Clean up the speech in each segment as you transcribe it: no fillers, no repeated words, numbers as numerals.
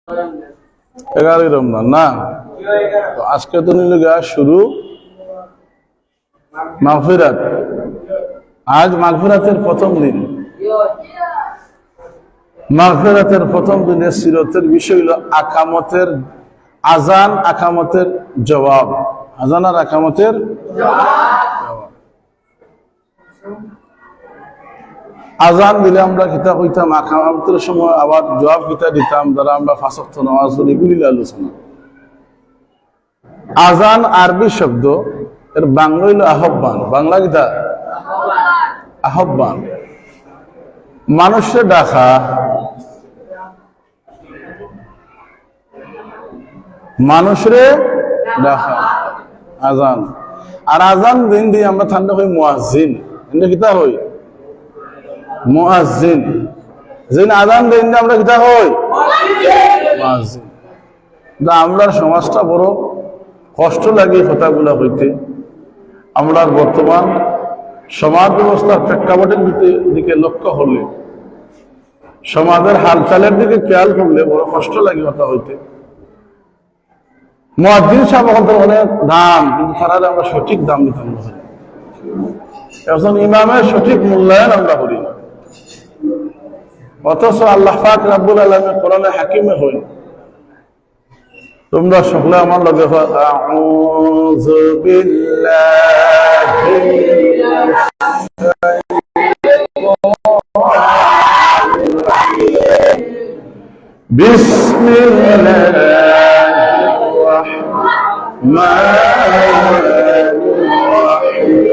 11ই রমজান না, তো আজকে তো নিল গা শুরু মাগফিরাত। আজ মাগফিরাতের প্রথম দিন। মাগফিরাতের প্রথম দিনের সিরতের বিষয় হলো আকামতের আজান, আকামতের জবাব। আজান আর আকামতের জবাব। আজান দিলে আমরা কিতা কইতাম, আকামতের সময় আবার জবাব কিতা দিতাম, দ্বারা আমরা পাঁচ ওয়াক্ত নামাজ পড়ি, এগুলি আলোচনা। আজান আরবি শব্দ, এর বাংলা হইল আহ্বান। বাংলা কিতা? আহ্বান। মানুষের ডাকা, মানুষরে ডাকা আজান। আর আজান দিন দিয়ে আমরা ঠান্ডা হই মুয়াজ্জিন। এটা কিতা হই? মুয়াজ্জিন। যেন আজান দিন দিয়ে আমরা কিতা হই? মুয়াজ্জিন। আমরা সমাজটা বড় কষ্ট লাগে কথাগুলা হইতে। আমরা বর্তমান সমাজ ব্যবস্থার প্রেক্ষাপটের দিকে লক্ষ্য হলে, সমাজের হালচালের দিকে খেয়াল করলে বড় কষ্ট লাগে কথা হইতে। মুয়াজ্জিন সাহেব অনেক দাম, কিন্তু তারা আমরা সঠিক দাম দিতাম না। এখন ইমামের সঠিক মূল্যায়ন আমরা করি না। অথচ আল্লাহ পাক রাব্বুল আলামিন কোরআনে হাকিমে হই। তোমরা সকলে আমার লগে আউযু বিল্লাহি বিসমিল্লাহির রাহমানির রাহিম।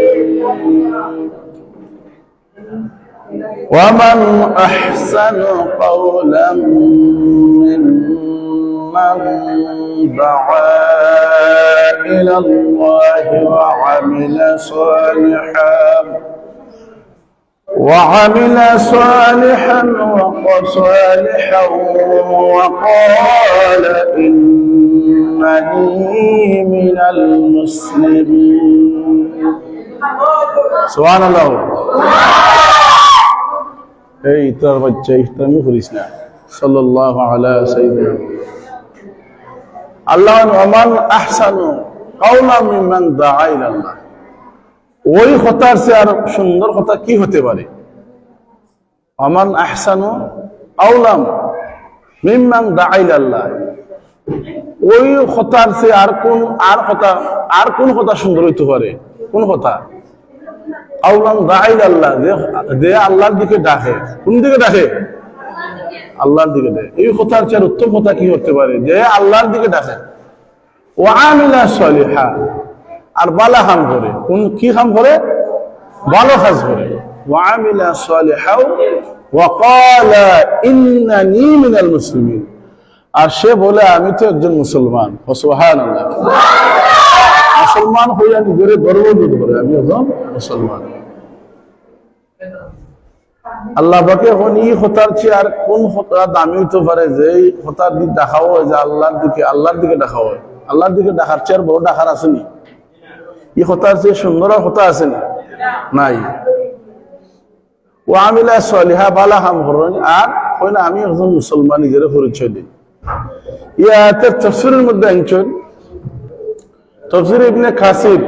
ومن أحسن قولا ممن دعا إلى الله وعمل صالحا وقال إنني من المسلمين. سبحان الله. এই তোর বাচ্চা ইফতারি করিস না। সাল্লাল্লাহু আলা সাইয়্যিদিনা আল্লাহ। ওমান আহসানু কাওলা মিম্মান দাআ ইলাল্লাহ। ওই কথার চেয়ে আর সুন্দর কথা কি হতে পারে? ওমান আহসানু কাওলা মিম্মান দাআ ইলাল্লাহ। ওই কথার চেয়ে আর কোন কথা সুন্দর হইতে পারে? কোন কথা? আওলাম দাআ ইলাল্লাহ, যে আল্লাহর দিকে ডাকে। কোন দিকে ডাকে? আল্লাহর দিকে ডাকে। এই কথার চেয়ে উত্তম কথা কি হতে পারে? যে আল্লাহর দিকে ডাকে। ওয়া আমিলা সলিহা, আর ভালো কাম করে। কোন কি কাম করে? ভালো কাজ করে। ওয়া আমিলা সলিহা ওয়া ক্বালা ইন্নানি মিনাল মুসলিমিন, আর সে বলে আমি তো একজন মুসলমান। সুবহানাল্লাহ। মুসলমান হইয়া নিজের গর্ববোধ করে, আমি একজন মুসলমান। আল্লাহ পাকে এখন এই হতার চেয়ে আর কোন হতা দামি হইতে পারে যে এই হতার দিক দেখাও হয়, যে আল্লাহর দিকে দেখাও হয়। আল্লাহর দিকে দেখার চেয়ে আর বড় দেখার আসেনি? এই হতার চেয়ে সুন্দর হতা আসেনি? নাই। ও আমিলা সলিহা, বালা হাম হরণ, আর হয় না আমি একজন মুসলমান নিজের পরিচয় দিই। ইয়াতে তাফসীরের মধ্যে আনছেন, তাফসীর ইবনে কাসির,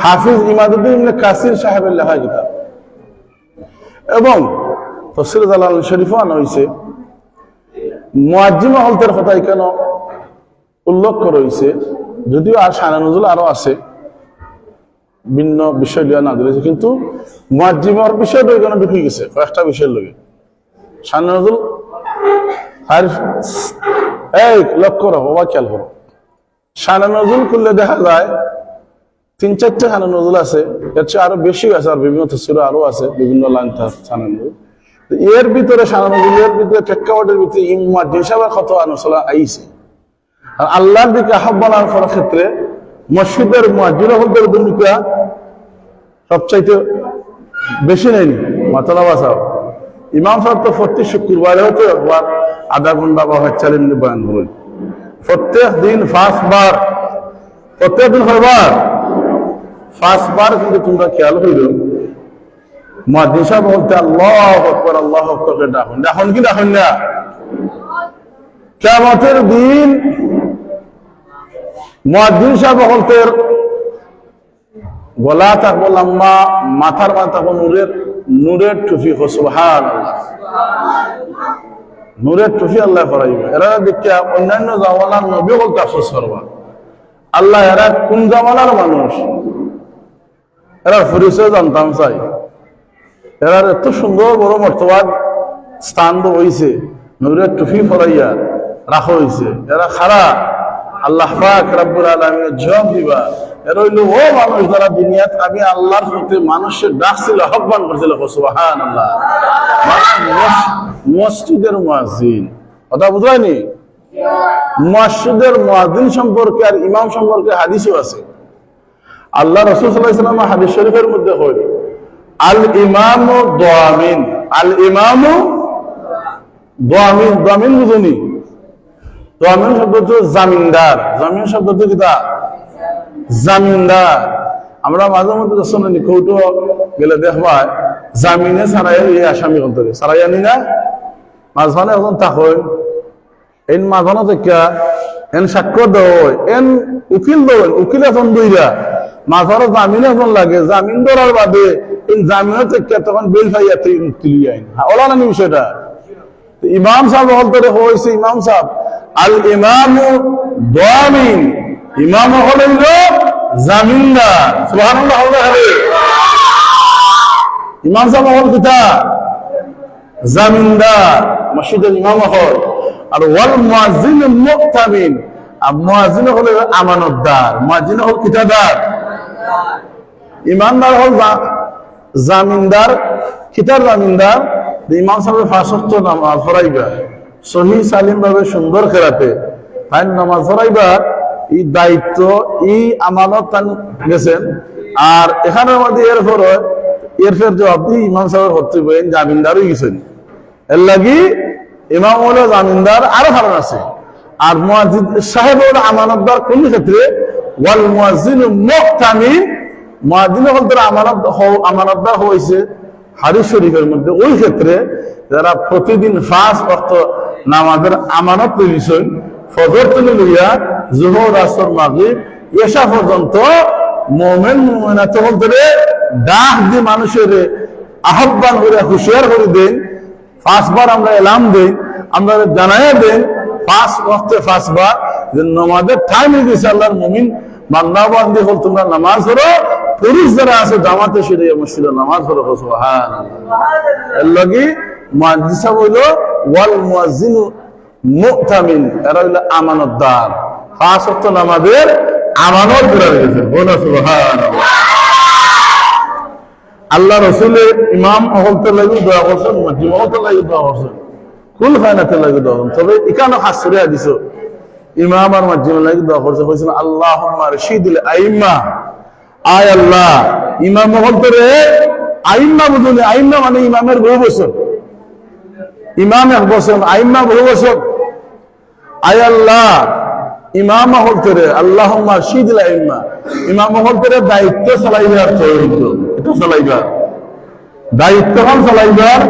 হাফিজ ইমাদউদ্দিন ইবনে কাসির সাহেবের লেখা কিতাব, এবং তাফসীর জালাল শরীফও আনা হয়েছে। মুয়াজ্জিম হলতের কথা এখানে উল্লেখ করা হয়েছে, যদিও আর শানে নজুল আরো আছে, ভিন্ন বিষয় দেওয়া না দিয়েছে, কিন্তু মুয়াজ্জিমের বিষয়টা এখানে ঢুকে গেছে কয়েকটা বিষয়ের লগে। শানে নজুল এই লক্ষ্য করো বাবা, খেয়াল করো। শানে নজুল করলে দেখা যায় 3-4টা শানে নজুল আছে, এর চেয়ে আরো বেশি আছে, আর বিভিন্ন তাফসীরে আরো আছে, বিভিন্ন লাইন শানে নজুল। এর ভিতরে শানে নজুলের ভিতরে প্রেক্ষাপটের ভিতরে মুয়াজ্জিন সাহেবের কত আলোচনা আইছে। আর আল্লাহর দিকে আহ্বান করার ক্ষেত্রে মসজিদের মুয়াজ্জিন হলদের ভূমিকা সবচাইতে বেশি নেয়নি। মাতালা বাসাও ইমাম সাহেব তো প্রতি শুক্রবারে হয়তো একবার আধা ঘন্টা বা 40 মিনিট বয়ান করেন। প্রত্যেক দিন 5 বার, প্রত্যেক দিন 5 বার, 5 বার। কিন্তু তোমরা খেয়াল হইল মুয়াজ্জিন সাহেব বলতে আল্লাহু আকবার, আল্লাহু আকবার ডাকুন, ডাকুন কি ডাকুন না? কিয়ামতের দিন মুয়াজ্জিন সাহেব হলতের গলা থাকবো লম্বা, মাথার মাথা থাকবো নূরের টুপি। সুবহানাল্লাহ, নূরের টুপি আল্লাহ পরাইবে। এরা দেখিয়া অন্যান্য জামানার নবী বলতে আফসোস করবা, আল্লাহ এরা কোন জামানার মানুষ, এরা পরিচয় জানতাম চাই। এরা এত সুন্দর বড় মর্তবাদ স্থান হয়েছে, নূরের টুপি পরাইয়া রাখা হয়েছে। এরা খারা আল্লাহ পাক রব্বুল আলামিন জবাব দিবা। এরা হইল ও মানুষ যারা দুনিয়াত আমি আল্লাহর প্রতি মানুষের ডাকছিল, আহ্বান করছিল। সুবহানাল্লাহ, মসজিদের মুয়াজ্জিন, কথা বুঝায়নি? মসজিদের মুয়াজ্জিন সম্পর্কে আর ইমাম সম্পর্কে হাদিসও আছে। আল্লাহ রাসূল সাল্লাল্লাহু আলাইহি ওয়াসাল্লাম হাদিস শরীফের মধ্যে কয় আল ইমামু দামিন, আল ইমামু দামিন। দামিন বুঝুনি? দামিন শব্দ হচ্ছে জামিনদার। জামিন শব্দ হচ্ছে কিতা? জামিনদার। আমরা মাঝে মধ্যে শুনি কৌটো গেলে দেখবা জামিনে সারাই এই আসামি বলতে সারাই আনি না, মাঝখানে এখন থাকই এন মাঝখানে থেকে এন সাক্ষ্য দেয়, এন উকিল দেন, উকিল এখন দুইরা মাঝখানে জামিন এখন লাগে। জামিন ধরার বাদে এই জামিনের থেকে তখন বেল ফাইয়া তুলি আইন ওলা নানি বিষয়টা। ইমাম সাহেব বলতে হয়েছে ইমাম সাহেব আল ইমামু দামিন, ইমাম হলেন জামিনদার। সুবহানাল্লাহ, ইমাম সাহেব হল কিতা? জামিনদার, মসজিদের ইমাম হল। আর ওয়াল মুয়াজ্জিন মুক্তামিন, আর মুয়াজ্জিন হল আমানতদার। মুয়াজ্জিন হল কিতাদার, ইমানদার হল জামিনদার। কিতার জামিনদার? ইমাম সাহেবের 5 ওয়াক্ত নামাজ পড়াইবা সহি সালিম ভাবে সুন্দর খেলাতে তাই নামাজ পড়াইবা, এই দায়িত্ব এই আমানত গেছেন। আর এখানের মধ্যে এরপর জবাবদি ইমাম সাহেবের হতে বলেন জামিনদার হয়ে গেছেন। এর লাগি ইমাম হলো জামিনদার। আরো কারণ আছে। আর মুয়াজ্জিন সাহেব হলো আমানতদার। কোন ক্ষেত্রে? ওয়াল মুয়াজ্জিন মুক্তামিন, মুয়াজ্জিন হল তারা আমানতদার হয়েছে হাদিস শরীফের মধ্যে। ওই ক্ষেত্রে যারা প্রতিদিন 5 ওয়াক্ত নামাজের আমানত লইছেন, ফজর থেকে লইয়া যোহর, আসর, মাগরিব, এশা পর্যন্ত মুমিন মুমিনাত হলতে ডাক দিয়ে মানুষের আহ্বান করে হুঁশিয়ার করে দেন। 5 বার আমরা এলাম দেই, আমরা জানাইয়া দেন 5 ওয়াক্তে 5 বার যে নামাজের টাইম হয়ে গেছে। আল্লাহর মুমিন বান্দা বান্দি হল তোমরা নামাজ পড়ো। পুরুষ যারা আছে জামাতে সেরে মসজিদে নামাজ পড়ো। সুবহানাল্লাহ, এর লাগি মুয়াজ্জিন সাহেব হইল ওয়াল মুয়াজ্জিনু মুক্তামিন, এরা হইল আমানতদার। 5 ওয়াক্ত নামাজের আমানত ধরে রেখেছে। বলো সুবহানাল্লাহ। আল্লাহ রাসূলের ইমাম হলতে লাগি দোয়া করছেন, মুয়াজ্জিন হলতে লাগি দোয়া করছেন, কুল ফায়নাতে লাগি দোয়া করছেন। তবে এখানে খাস করে দিছো ইমাম আর মুয়াজ্জিন লাগি দোয়া করছে, কইছেন আল্লাহুম্মা রশিদুল আইম্মা, আয় আল্লাহ ইমাম হলতে রে আইম্মা বুঝুন। আইম্মা মানে ইমামের বহু বছর, ইমাম 1 বছর, আইম্মা বহু বছর। আয় আল্লাহ ইমাম হলতে রে আল্লাহুম্মা রশিদুল আইম্মা, ইমাম হলতে রে দায়িত্ব চালাইবার তৌফিক, এটা চালাইবার দায়িত্ব চালাইবার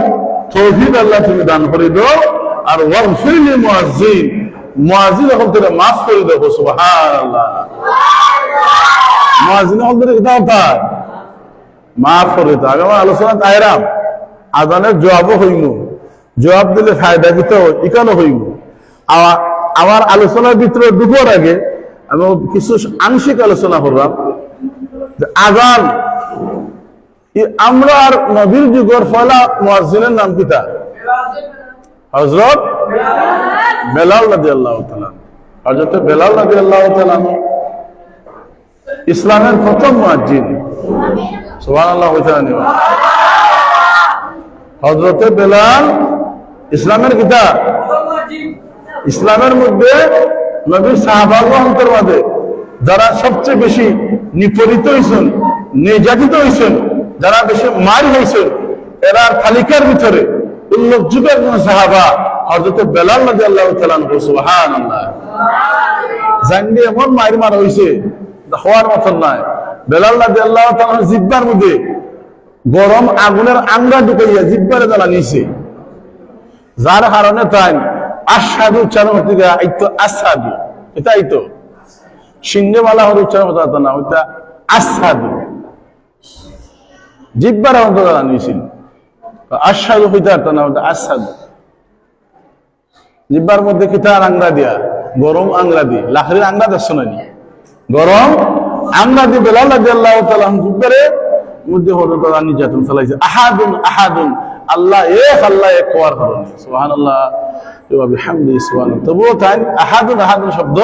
তৌফিক আল্লাহ তুমি দান করে দাও। আর ওয়াগফির লিল মুয়াজ্জিন, মুয়াজ্জিন হলতে রে মাফ করে দাও। সুবহানাল্লাহ, মুয়াজ্জিন হলতে রে কিতা মাফ করে দাও। আগে আমার আলোচনা তাইরাম আজানের জবাবও হইমু, জবাব দিলে ফায়দা কিতা ইকানো হইমু। আমার আলোচনার ভিতরে ঢুকার আগে আমি কিছু আংশিক আলোচনা করলাম যে আজান আমরা আর নবীর যুগের পয়লা মুয়াজ্জিনের নাম কিতা? হযরত বেলাল রাদিয়াল্লাহু তাআলা। হযরত বেলাল রাদিয়াল্লাহু তাআলা ইসলামের প্রথম মুয়াজ্জিন। সুবহানাল্লাহ। হযরত বেলাল ইসলামের কিতা? ইসলামের মধ্যে নবীর সাহাবাগণের মধ্যে যারা সবচেয়ে বেশি নিপীড়িত হয়েছেন, নির্যাতিত হয়েছেন, যারা বেশি মার হয়েছেন, এরা তালিকার ভিতরে উল্লেখযোগ্য একজন সাহাবা হযরত বেলাল রাদিয়াল্লাহু তাআলা। সুবহানাল্লাহ। জানলে এমন মার মারা হয়েছে হওয়ার মতন নয়। বেলাল রাদিয়াল্লাহু তাআলা জিহ্বার মধ্যে গরম আগুনের আঙ্গা ঢুকাইয়া জিহ্বারে জ্বালা নিয়েছে, যার কারণে তাই আশহাদু উচ্চারণ করতে গিয়ে আইতো আসাদু, এটা আইতো সিংহওয়ালা হলে উচ্চারণ করতে পারতো না, ওইটা আসাদু জিব্বার অন্তত জানিয়েছিল। আশহাদু হইতে পারতো না, ওটা আসাদু। জিব্বার মধ্যে কিতার আংরা দিয়া, গরম আংরা দিয়ে, লাখড়ির আংরা দেখছো না, গরম আংরা দিয়ে বেলাল রাদিয়াল্লাহু তাআলা জিব্বারে মধ্যে হলো তারা নির্যাতন চালাইছে। আহাদুন আহাদুন, আল্লাহ এক, আল্লাহ এক হওয়ার কারণে সুবহানাল্লাহ ওয়া বিহামদিহি সুবহানাল্লাহ, তবুও তাই আহাদুন আহাদুন শব্দ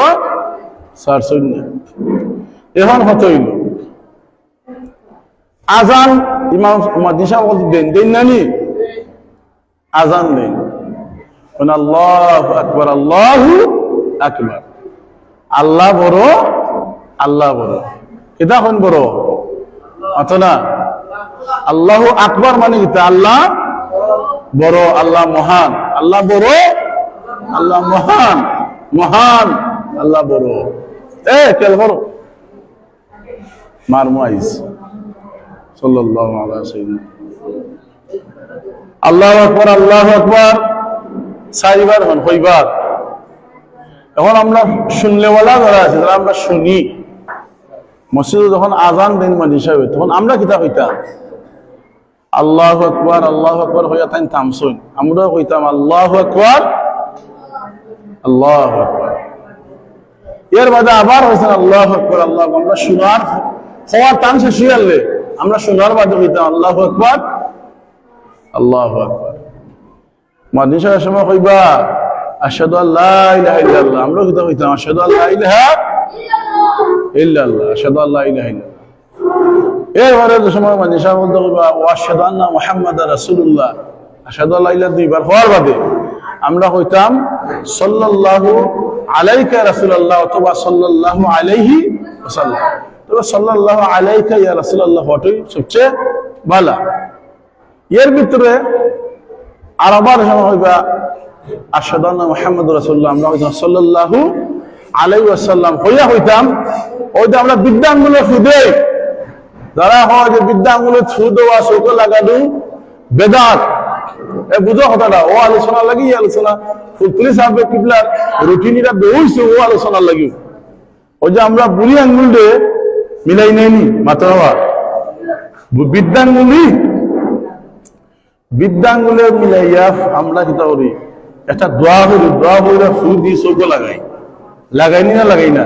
সারছই না। এখন কত হইল আজান, ইমাম মুয়াজ্জিন সাহেব বলতেন দেন নানি আজান দেন, আল্লাহু আকবার আল্লাহু আকবার, আল্লাহ বড় আল্লাহ বড়, এটা কোন বড় অত না। আল্লাহু আকবার মানে কি আল্লাহ বড়, আল্লাহ মহান, আল্লাহ বড় আল্লাহ মহান, মহান আল্লাহ বড়। কেল বড় মারমুয়াইজ সাল্লাল্লাহু আলাইহি ওয়াসাল্লাম আল্লাহু আকবার আল্লাহু আকবার চারবার হন কয়বার। এখন আমরা শুনলেওয়ালা যারা আছে, যারা আমরা শুনি মসজিদে যখন আজান দেন মুয়াজ্জিন সাহেব, তখন আমরা কিতা হইতাম আল্লাহু আকবার হইয়া তাই থামছই, আমরা হইতাম আল্লাহু আকবার আল্লাহু আকবার। এর বাদে আবার হইছেন আল্লাহু আকবার আল্লাহু আকবার। আমরা শোনার হওয়ার টান শেষ হয়ে গেলে আমরা শোনার বাদে হইতাম আল্লাহু আকবার আল্লাহু আকবার। মুয়াজ্জিন সাহেবের সময় কইবা আশহাদু আল্লা ইলাহা ইল্লাল্লাহ, আমরা কিতা হইতাম আশহাদু আল্লা ইলাহা ইল্লাল্লাহ, আশহাদু আল্লা ইলাহা ইল্লাল্লাহ। এরপরে সময় মুয়াজ্জিন সাহেব বলতে কইবা ওয়া আশহাদু আন্না মুহাম্মাদার রাসূলুল্লাহ, আশহাদু আল্লা ইলাহা দুইবার হওয়ার বাদে আমরা হইতাম সাল্লাল্লাহু আলাইকা রাসূলুল্লাহ অথবা সাল্লাল্লাহু আলাইহি ওয়াসাল্লাম। তবে সাল্লাল্লাহু আলাইকা ইয়া রাসূলুল্লাহ হওয়াটাই সবচেয়ে ভালো। এর ভিতরে আরবার সময় হইবা আশহাদু আন্না মুহাম্মাদুর রাসূলুল্লাহ, আমরা হইতাম সাল্লাল্লাহু আলাইহি ওয়াসাল্লাম হইয়া হইতাম। ওইটা আমরা বিদ্যাঙ্গুলে ফুদে, যারা হয় যে বিদ্যাঙ্গুলে থু দেওয়া চৌক লাগানো বেদাত, বুঝো কথাটা, ও আলোচনা লাগি আলোচনা ফুলতুলি সাহেব কিবলার রুটিনিটা বেউইছে, ও আলোচনা লাগি। ওই যে আমরা বুড়ি আঙ্গুল দে মিলাই নেয়নি মাত্র বিদ্যাঙ্গুলে মিলাইয়া আমরা কিতা করি একটা দোয়া করি, দোয়া করিয়া ফুল দিয়ে চৌক লাগাই, লাগাইনি না লাগাই না,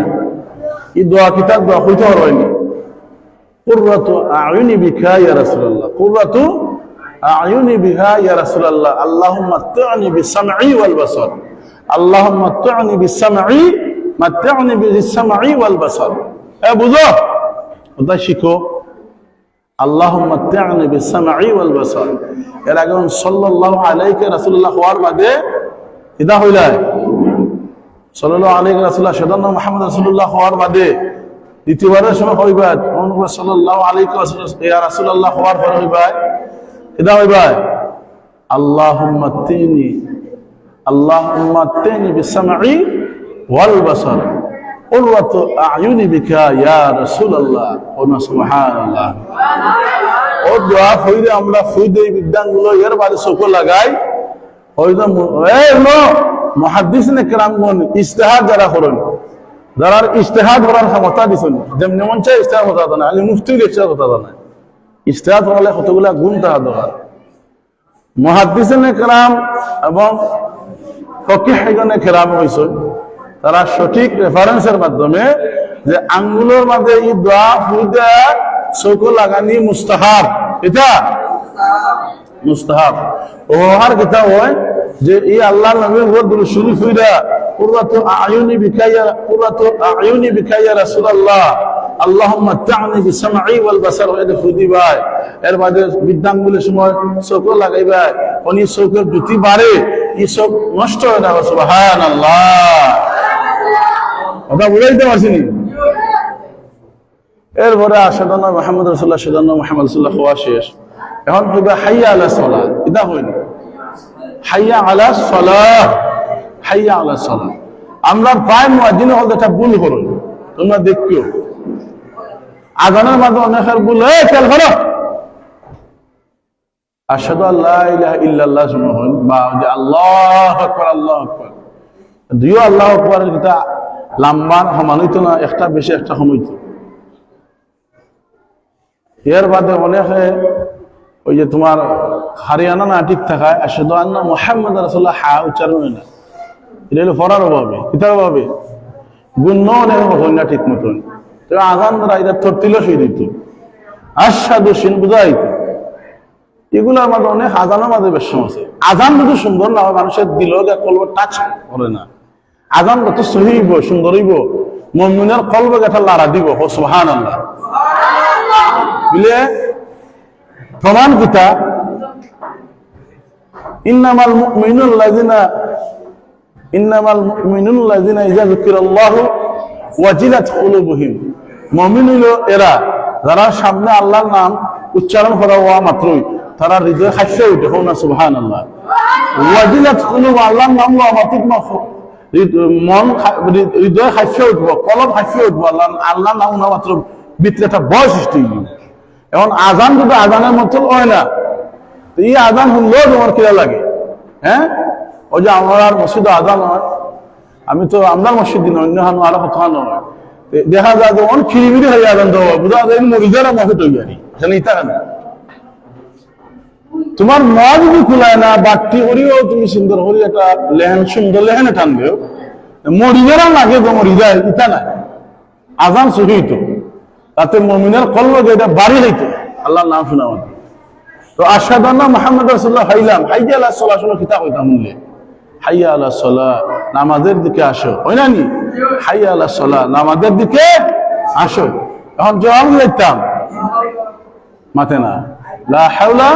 এই দোয়া কিতাব দোয়া হইতে হয়নি। কুররাতু আয়ুনি বিকা ইয়া রাসূলুল্লাহ, কুররাতু আয়ুনি বিহা ইয়া রাসূলুল্লাহ, আল্লাহুম্মা মাত্তি'নি বিসামঈ ওয়াল বাসার, আল্লাহুম্মা মাত্তি'নি বিসামঈ, মাত্তি'নি বিসামঈ ওয়াল বাসার। বুঝো ওটা শিখো, আল্লাহুম্মা মাত্তি'নি বিসামঈ ওয়াল বাসার। এর আগে সাল্লাল্লাহু আলাইহি রাসূলুল্লাহ হওয়ার বাদে কিদা হইলা সাল্লাল্লাহু আলাইহি রাসূলুল্লাহ সাল্লাল্লাহু মুহাম্মদ রাসূলুল্লাহ হওয়ার বাদে দ্বিতীয়বারের সময় হইবা সাল্লাল্লাহু আলাইহি ইয়া রাসূলুল্লাহ হওয়ার পরে হইবা কিদা হইবা আল্লাহুম্মা মাত্তি'নি বিসামঈ ওয়াল বাসার, কুররাতু আয়ুনি বিকা ইয়া রাসূলুল্লাহ। সুবহানাল্লাহ। ও দোয়া হইলে আমরা ফুদে বিদ্যাঙ্গুলো এর বাদে চোখ লাগাই হইতো মুহাদ্দিসিনে কেরামগণ ইজতিহাদ যারা করেন, যারা ইজতিহাদ করার ক্ষমতা দিছেন, যেমন মন চাই ইজতিহাদ হতা না, আলি মুফতির ইজতিহাদ হতা না, ইজতিহাদ হলে কতগুলা গুণ তাহা দরকার। মুহাদ্দিসিনে কেরাম এবং ফকিহগণে কেরাম হইছেন, তারা সঠিক রেফারেন্সের মাধ্যমে যে আঙ্গুলের মাঝে এই দোয়া ফুদে চোখ লাগানি মুস্তাহাব, এটা মুস্তাহাব। ওহার কথা হয় যে এই আল্লাহর নবীর উপর দুরূদ শরীফ হইরা কুররাতু আয়ুনি বিকা ইয়া রাসূলুল্লাহ, আল্লাহুম্মা মাত্তি'নি বিসামঈ ওয়াল বাসার হইতে ফুদিবা। এর বাদে বিদ্যাঙ্গুলের সময় চোখ লাগাইবা, উনি চোখের জ্যোতি বাড়ে, এই চোখ নষ্ট হয় না। সুবহানাল্লাহ। কথা বুঝাইতে পারছিনি? এরপরে আশহাদু আন্না মুহাম্মাদুর রাসূলুল্লাহ, আশহাদু আন্না মুহাম্মাদুর রাসূলুল্লাহ হওয়া শেষ। এখন হইবা হাইয়া আলা সালাত, এটা হইল হাইয়া আলা সালাহ, হাইয়া আলা সালাহ। আমরা প্রায় মুয়াজ্জিন হল একটা ভুল করুন, তোমরা দেখিও আযানের মাধ্যমে অনেকের ভুল, খেয়াল করো আশহাদু আল্লা ইলাহা ইল্লাল্লাহ শুনুন বা আল্লাহু আকবার আল্লাহু আকবার, দুইও আল্লাহ আকবারের কিতা লাম্বার সমান হইতো না, একটা বেশি একটা কম হইতো। এর বাদে অনেকে ওই যে তোমার হারিয়ানা না ঠিক থাকায় আশহাদু আন্না মুহাম্মাদুর রাসূলুল্লাহ হা উচ্চারণ হয় না, এটা হলো ফরার অভাবে, কিতার অভাবে, গুণ অনেক মতন না ঠিক মতন। তো আজান দ্বারা এটা তরতিল সই দিত, আশহাদু শিন বুঝাইত। এগুলোর মাঝে অনেক আজানের মাঝে বেশ আছে। আজান যদি সুন্দর না হয় মানুষের দিল কলব টাচ করে না। আজান যত সহি হইব সুন্দর হইব মুমিনের কলব একটা লাড়া দিব। সুবহানাল্লাহ বুঝলে প্রমাণ কিতা? ইন্নামাল মুমিনুল্লাযিনা ইযা যুকিরাল্লাহু ওয়াজিলাত কুলুবুহুম। মুমিন হইল এরা যারা সামনে আল্লাহর নাম উচ্চারণ করা হওয়া মাত্রই তারা হৃদয় হাসিয়ে উঠে। হোক না সুবহানাল্লাহ। ওয়াজিলাত কুলুব, আল্লাহর নাম লওয়া মাত্র মন হৃদয় হাসিয়ে উঠবো, কলব হাসিয়ে উঠবো। আল্লাহর নাম না মাত্র ভিতরে একটা ভয় সৃষ্টি হইল। এখন আজান যদি আজানের মতো হয় না, এই আজান শুনলেও তোমার কিরা লাগে। হ্যাঁ, ওই যে আমার মসজিদে আজান হয়, আমি তো আমরা মসজিদ দিন অন্য হানো আরো কথা নয়, দেখা যায় যে অনেক খিরিমিরি হয়ে আজান দেওয়া বুঝা যায় মরিদারা মহে তৈরি আনি এখানে ইতা না। তোমার মা যদি খুলায় না বাট্টি করিও তুমি সুন্দর করি একটা লেহেন সুন্দর লেহেনে টানবেও মরিদারা লাগে তো মরিদায় ইতা নাই। আজান সহি তো তাতে মুমিনের কলব এটা বাড়ি হইতো আল্লাহর নাম শোনা মতো। তো আশহাদু আন্না মুহাম্মাদুর রাসূলুল্লাহ হাইলাম হাইয়া আলাস সালাহ শুনে কিতা কইতাম শুনলে হাইয়া আলাস সালাহ নামাজের দিকে আসো, হয় না নি? হাইয়া আলাস সালাহ নামাজের দিকে আসো। এখন জবাব দিতাম মাতে না, লা হাওলা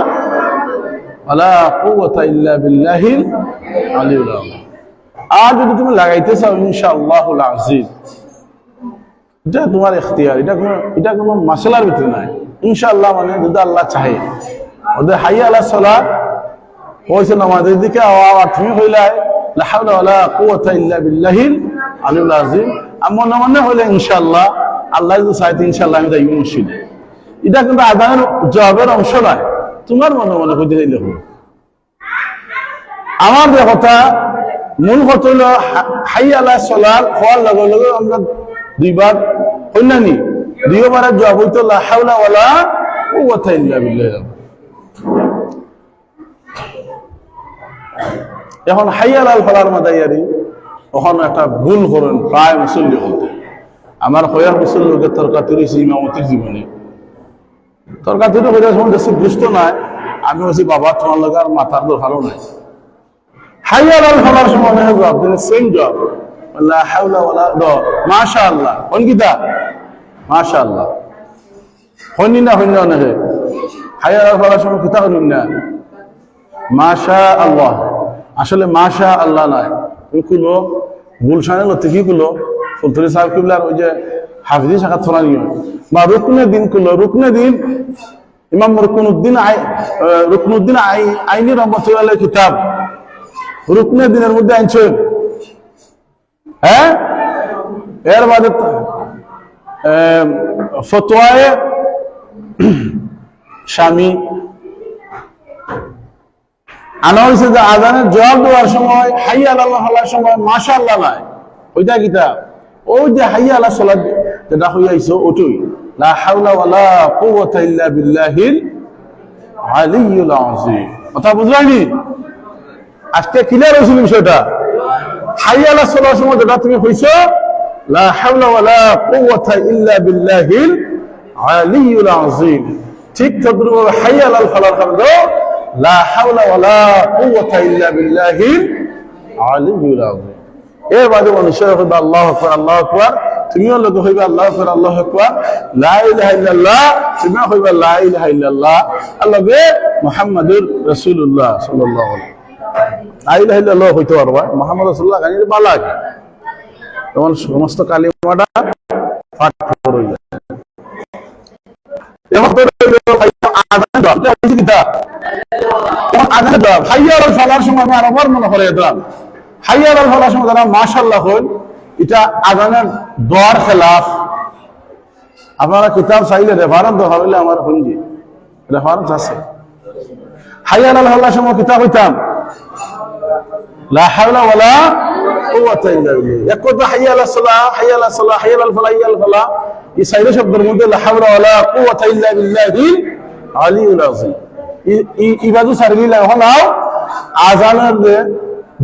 ওয়ালা কুওয়াতা ইল্লা বিল্লাহিল আলিয়্যিল আযীম। আর যদি তুমি লাগাইতে চাও ইনশাআল্লাহুল আযীম, এটা তোমার ইখতিয়ার, এটা কোনো মাসলার ভিতরে নাই। ইনশাআল্লাহ মানে যদি আল্লাহ চাহে ওদের হাইয়া আলাস সালাহ হইছে নামাজের দিকে আর তুমি হইলাই লা হাওলা ওয়ালা কুওয়াতা ইল্লা বিল্লাহিল আলিয়্যিল আযীম। আমার মনে হইলে ইনশাআল্লাহ আল্লাহ যদি চাইতে ইনশাআল্লাহ আমি যাইব মসজিদে। এটা কিন্তু আজানের জবাবের অংশ নয়, তোমার মনে মনে হইতে হইলে হল। আমার যে কথা মূল কথা হইল হাইয়া আলাস সালাহ হওয়ার লগে লগে আমরা দুইবার হইনানি দুইবারের জবাব হইতো লা হাওলা ওয়ালা কুওয়াতা ইল্লা বিল্লাহ। এখন হাইয়া আলাল ফালার মাদাইয়ারি ওখানে একটা ভুল করেন প্রায় মুসল্লি বলতে। আমার হইয়া মুসল্লিকে তরকারি হয়েছে ইমামতির জীবনে, তরকারি হইয়া সময় বেশি বুঝতো নাই। আমি বলছি বাবা তোমার লগে আর মাথার তো ভালো নাই। হাইয়া আলাল ফালার সময় জবাব দিন সেম জবাব লা হাওলা ওয়ালা মাশাআল্লাহ। কোন কিতা মাশাআল্লাহ হইনি না হইনি অনেকে হাইয়া আলাল ফালার সময় কিতা হইনি না মাশাআল্লাহ। আসলে মাশাআল্লাহ নয়, তুমি কুলো গুলশানের লতে কি কুলো ফুলতলি সাহেব কিবলার ওই যে হাফিজি শাখা থরা নিয়ম বা রুকনে দিন কুলো রুকনে দিন ইমাম রুকনুদ্দিন আইনি রহমতুল্লাহ কিতাব রুকনে দিনের মধ্যে আনছেন। হ্যাঁ, এর বাদে ফতোয়ায়ে স্বামী আনা হয়েছে যে আজানের জবাব দেওয়ার সময় হাইয়া আলাল্লাহ হওয়ার সময় মাশাআল্লাহ নাই, ওইটা কিতা ওই যে হাইয়া আলাস সালাত যেটা হইয়াইছো ওইটাই লা হাওলা ওয়ালা কুওয়াতা ইল্লা বিল্লাহিল আলিয়্যিল আযীম। কথা বুঝলানি? আজকে ক্লিয়ার হয়েছিল বিষয়টা। হাইয়া আলাস সালাতের সময় যেটা তুমি হইছো লা হাওলা ওয়ালা কুওয়াতা ইল্লা বিল্লাহিল আলিয়্যিল আযীম, ঠিক তদ্রুপ হাইয়া আলাল ফালার খাবো লা হাওলা ওয়ালা কুওয়াতা ইল্লা বিল্লাহিল আলিয়্যিল আযীম। এর বাদে মানুষ হইবে আল্লাহু আকবার আল্লাহু আকবার, তুমিও লোক হইবে আল্লাহু আকবার আল্লাহু আকবার, লা ইলাহা ইল্লাল্লাহ তুমিও হইবে লা ইলাহা ইল্লাল্লাহ, আল্লাহকে মুহাম্মাদুর রাসূলুল্লাহ সাল্লাল্লাহু আলাইহি লা ইলাহা ইল্লাল্লাহ হইতে পারবা মুহাম্মদ রাসূলুল্লাহ গানি বালা কি তখন সমস্ত কালিমাটা পাঠ করে যায়। এমন করে আযান দাও কিতা আযান দাও হাইয়া আলাল ফালার সময় আমি আরবার মনে করে দিলাম হাইয়া আলাল ফালার সময় যারা মাশাআল্লাহ হল এটা আযানের দোয়ার খেলাফ। আপনারা কিতাব চাইলে রেফারেন্স দেখা হইলে আমার হুনজি রেফারেন্স আছে। হাইয়া আলাল ফালার সময় কিতাব হইতাম লা হাওলা ওয়ালা কুওয়াতা ইল্লা বিল্লাহ। এক কথা হাইয়া আলাস সালাহ, হাইয়া আলাস সালাহ, হাইয়া আলাল ফালাহ, হাইয়া আল ফালাহ, এই চাইরে শব্দের মধ্যে লা হাওলা ওয়ালা কুওয়াতা ইল্লা বিল্লাহিল আলিয়্যিল আযীম। ইবাদু সারগিলা এখন আজানের যে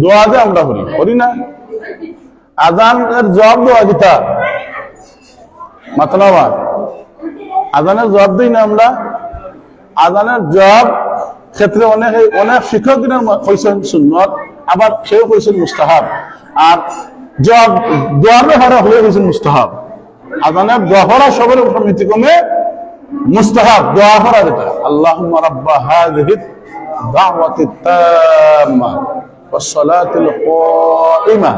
দোয়া যে আমরা করি না, আজানের জবাব দেওয়া কিতা মাতলাবা, আজানের জবাব দিই না আমরা। আজানের জবাব ক্ষেত্রে অনেক শিক্ষক কইছেন সুন্নত, আবার সেও কইছেন মুস্তাহাব, আর জবাব দোয়ার ব্যাপারে হয়ে গেছেন মুস্তাহাব। আজানের দোয়া করা সবের সমিতি কমে মুস্তাহাব দোয়া করা যেটা আল্লাহুম্মা রাব্বা হাযিহি দাওয়াতিত তাম্মা ওয়াস সালাতিল কাইমা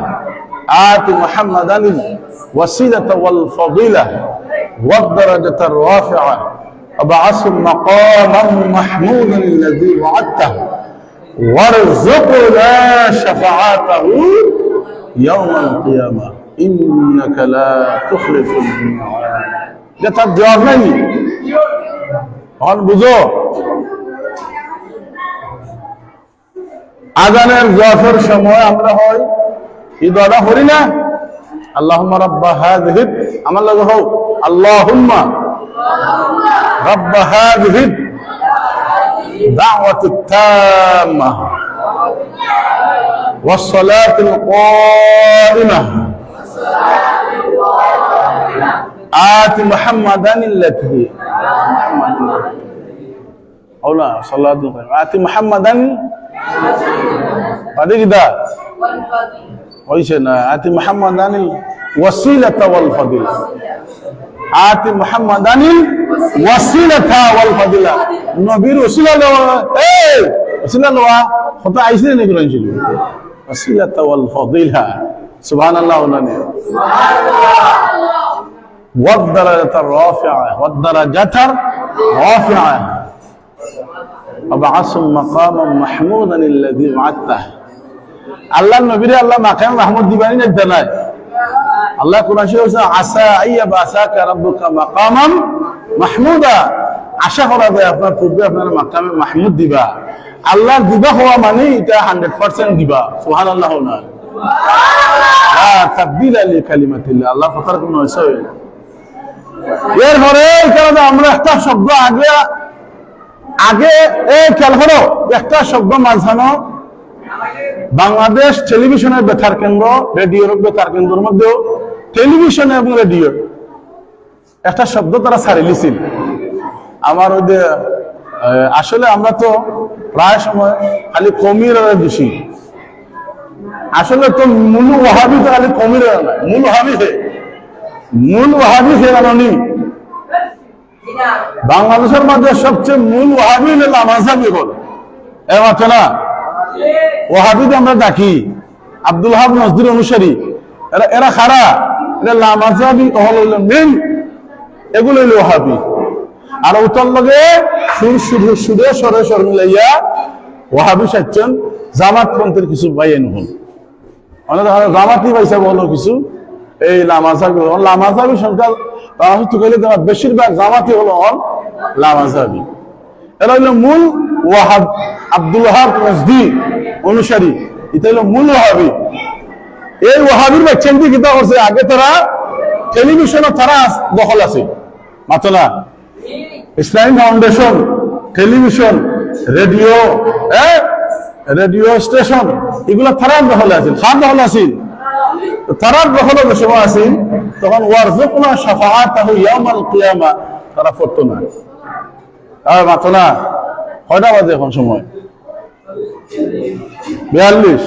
আতি মুহাম্মাদান ওয়াসিলাতা ওয়াল ফাদিলা ওয়াদ দারাজাতার রাফিআ وابعثه مقاما محمودا الذي وعدته وارزقنا شفاعته يوم القيامة إنك لا تخلف الميعاد। এটা তার জবাব নাই, বুঝো আজানের জফের সময় আমরা হয় এই দোয়াটা করি না, আল্লাহুম্মা রাব্বা হাযিহি, আমার লাগে হোক আল্লাহুম্মা রাব্বা হাযিহি দাওয়াতিত তাম্মা ওয়াস সালাতিল কাইমা آت محمدا التي أولا صلاة القيام آت محمدا هذا كده ويشنا آت محمدا الوسيلة والفضيلة آت محمدا الوسيلة والفضيلة نبير وسيلة وسيلة خطأ عايزين نقول إن شاء الله وسيلة والفضيلة سبحان الله ونعم والدرجة الرافعة والدرجة الرافعة وبعثهم مقاما محمودا الذي وعدته। আল্লাহ নবীরে আল্লাহ মাকাম মাহমুদ দিবানি না জানায়। আল্লাহ কোরআন শরীফে বলেছে আসা আইয়াবাসাকা রাব্বুকা মাকামান মাহমুদা, আশা করা যায় আপনার পূর্বে আপনার মাকামে মাহমুদ দিবা। আল্লাহ দিবা হওয়া মানে এটা 100% দিবা। সুবহানাল্লাহ না লা তাবদীলা লিকালিমাতিল্লাহ, আল্লাহ কথার কোনো বিষয় না। এরপরে আমরা একটা শব্দ আগে এই খেয়াল করো, একটা শব্দ মাঝখানো বাংলাদেশ টেলিভিশনের বেতার কেন্দ্র, রেডিওর বেতার কেন্দ্রের মধ্যেও টেলিভিশন এবং রেডিও একটা শব্দ তারা ছাড়ি লিছিল। আমার ওই যে আসলে আমরা তো প্রায় সময় খালি কমির বেশি, আসলে তো মূল ওয়াহাবি তো খালি কমির নয়, মূল ওয়াহাবি মূল ওয়াহাবি জানি বাংলাদেশের মধ্যে সবচেয়ে মূল ওয়াহাবি লামাজাবি হল এমাত্র না। ওয়াহাবিতে আমরা ডাকি আব্দুল হাব নজরুল অনুসারী, এরা খারা, এরা লামাজাবি হল মেন, এগুলো হইল ওয়াহাবি। আর উত্তর লগে সুরে সরে সর মিলাইয়া ওয়াহাবি সাচ্ছেন জামাত পন্থের কিছু বাইন হল, অনেক জামাতি পাইসা বলো কিছু এই লামাজাবি হল। লামাজাবি সংখ্যা বেশিরভাগ জামাতি হলো লামাজাবি। এরা হইল মূল ওয়াহাব, আব্দুল ওয়াহাব নজদি অনুসারী, এটা হলো মূল ওয়াহাবি। এই ওয়াহাবির বাচ্চান দিয়ে কিতা করছে, আগে তারা টেলিভিশনে তারা দখল আছে মাত্র না, ইসলামী foundation, television, radio, radio station, এগুলো তারা দখলে আছে। খান দখল আছিল, তারার দখল সময় আছিল তখন ওয়ারযুকনা শাফাআতাহু ইয়াউমাল কিয়ামা তারা পড়তো না। আর মাত্র না কয়টা বাজে এখন সময় 42।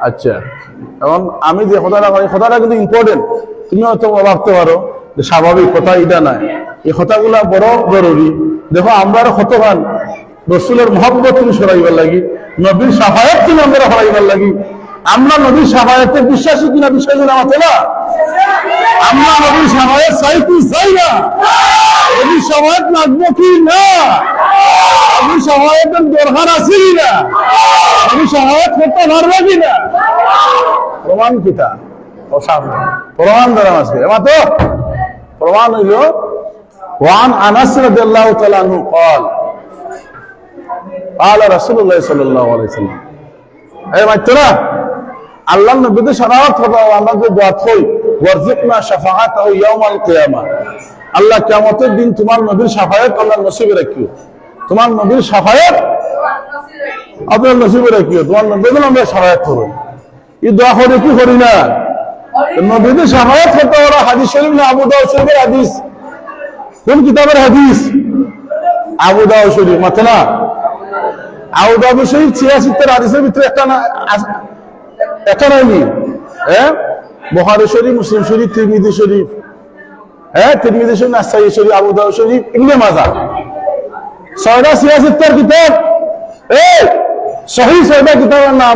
আচ্ছা, এখন আমি যে কথাটা বলি কথাটা কিন্তু ইম্পর্টেন্ট, তুমি হয়তো ভাবতে পারো যে স্বাভাবিক কথা এটা নাই, এই কথাগুলা বড় জরুরি। দেখো আমরা কতখান রসুলের মহব্বত তুমি সরাইবার লাগি, নবীর শাফায়াত তুমি আমরা সরাইবার লাগি। আমরা নবীর শাফায়াতে বিশ্বাসী কিনা বিষয়গুলো আমাদের না, আমরা নবীর শাফায়াত চাই কি চাই না, নবীর শাফায়াত লাগবো কি না, নবীর শাফায়াতের দরকার আছে কি না, নবীর শাফায়াত করতে পারবে কি না, প্রমাণ কিতা প্রমাণ দ্বারা আছে। এবার তো প্রমাণ হইল ওয়ান আনাস রাদিয়াল্লাহু তাআলা আনহু قال قال رسول الله صلى الله عليه وسلم এই মাত্রা আল্লাহর নবীদের শাফাআত করতে আমরা যে দোয়া করি ওয়ারযুকনা শাফাআতাহু ইয়াউমাল কিয়ামা, আল্লাহ কিয়ামতের দিন তোমার নবীর শাফাআত আল্লাহ নসিবে রাখিও, তোমার নবীর শাফাআত আপনার নসিবে রাখিও, তোমার নবীদের আমরা শাফাআত করব। এই দোয়া করে কি করি না? নবীদের শাফাআত করতে ওরা হাদিস শরীফ না আবু দাউদ শরীফের হাদিস? কোন কিতাবের হাদিস? আবু দাউদ শরীফ মাত্র না? আবু দাউদ শরীফ 86 হাদিসের ভিতরে একটা নাইনি। হ্যাঁ, বুখারী শরীফ, মুসলিম শরীফ, তিরমিজি শরীফ, হ্যাঁ তিরমিজি শরীফ, নাসাই শরীফ, আবু দাউদ শরীফ, ইবনে মাজাহ, 6টা 86 কিতাব। এই সহিহ 6টা কিতাবের নাম